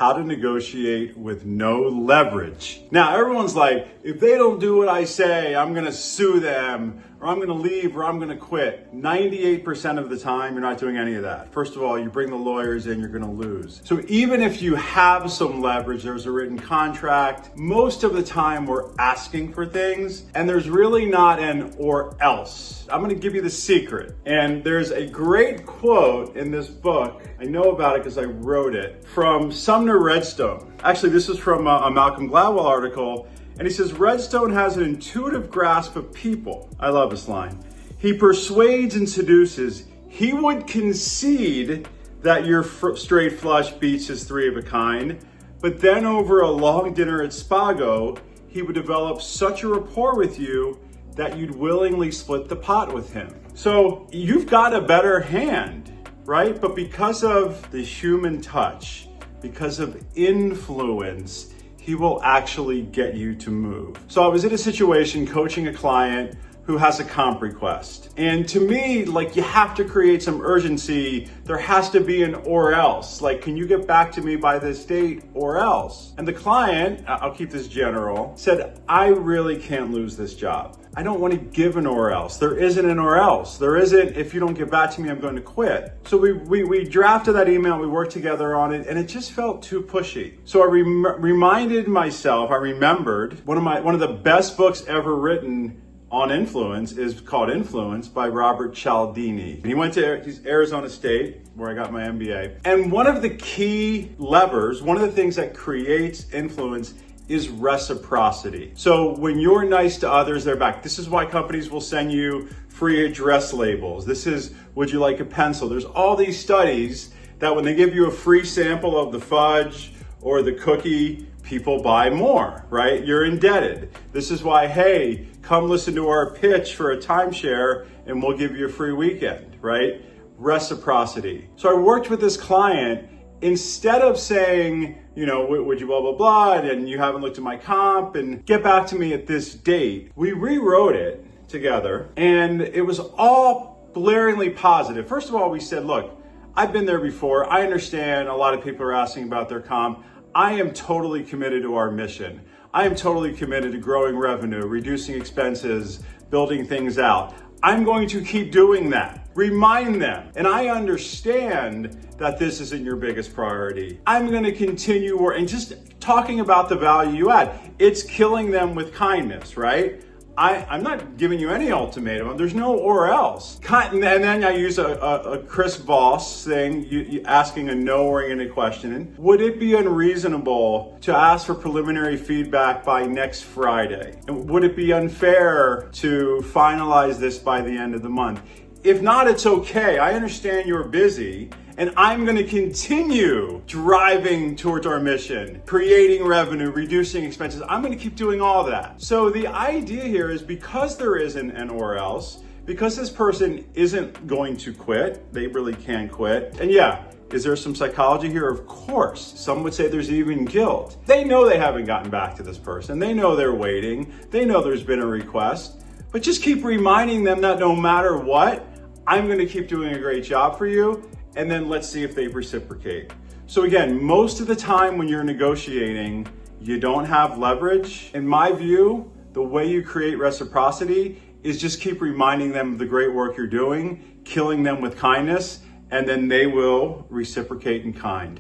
how to negotiate with no leverage. Now, everyone's like, if they don't do what I say, I'm gonna sue them, or I'm gonna leave, or I'm gonna quit. 98% of the time, you're not doing any of that. First of all, you bring the lawyers in, you're gonna lose. So even if you have some leverage, there's a written contract, most of the time we're asking for things, and there's really not an or else. I'm gonna give you the secret. And there's a great quote in this book, I know about it because I wrote it, from Sumner Redstone. Actually, this is from a Malcolm Gladwell article, and he says, Redstone has an intuitive grasp of people. I love this line. He persuades and seduces. He would concede that your straight flush beats his three of a kind, but then over a long dinner at Spago, he would develop such a rapport with you that you'd willingly split the pot with him. So you've got a better hand, right? But because of the human touch, because of influence, he will actually get you to move. So I was in a situation coaching a client who has a comp request. And to me, like, you have to create some urgency. There has to be an or else. Like, can you get back to me by this date or else? And the client, I'll keep this general, said, I really can't lose this job. I don't want to give an or else. There isn't an or else. There isn't, if you don't get back to me, I'm going to quit. So we drafted that email, we worked together on it, and it just felt too pushy. So I reminded myself, I remembered one of the best books ever written on influence is called Influence by Robert Cialdini. He went to Arizona State, where I got my MBA. And one of the key levers, one of the things that creates influence is reciprocity. So when you're nice to others, they're back. This is why companies will send you free address labels. This is, would you like a pencil? There's all these studies that when they give you a free sample of the fudge or the cookie, people buy more, right? You're indebted. This is why, hey, come listen to our pitch for a timeshare and we'll give you a free weekend, right? Reciprocity. So I worked with this client. Instead of saying, you know, would you blah, blah, blah, and you haven't looked at my comp and get back to me at this date, we rewrote it together and it was all blaringly positive. First of all, we said, look, I've been there before. I understand a lot of people are asking about their comp. I am totally committed to our mission. I am totally committed to growing revenue, reducing expenses, building things out. I'm going to keep doing that. Remind them. And I understand that this isn't your biggest priority. I'm going to continue and just talking about the value you add. It's killing them with kindness, right? I'm not giving you any ultimatum. There's no or else. And then I use a Chris Voss thing, you asking a no-oriented question. Would it be unreasonable to ask for preliminary feedback by next Friday? And would it be unfair to finalize this by the end of the month? If not, it's okay. I understand you're busy. And I'm going to continue driving towards our mission, creating revenue, reducing expenses. I'm going to keep doing all that. So the idea here is because there isn't an or else, because this person isn't going to quit, they really can't quit. And yeah, is there some psychology here? Of course. Some would say there's even guilt. They know they haven't gotten back to this person. They know they're waiting. They know there's been a request. But just keep reminding them that no matter what, I'm going to keep doing a great job for you. And then let's see if they reciprocate. So again, most of the time when you're negotiating, you don't have leverage. In my view, the way you create reciprocity is just keep reminding them of the great work you're doing, killing them with kindness, and then they will reciprocate in kind.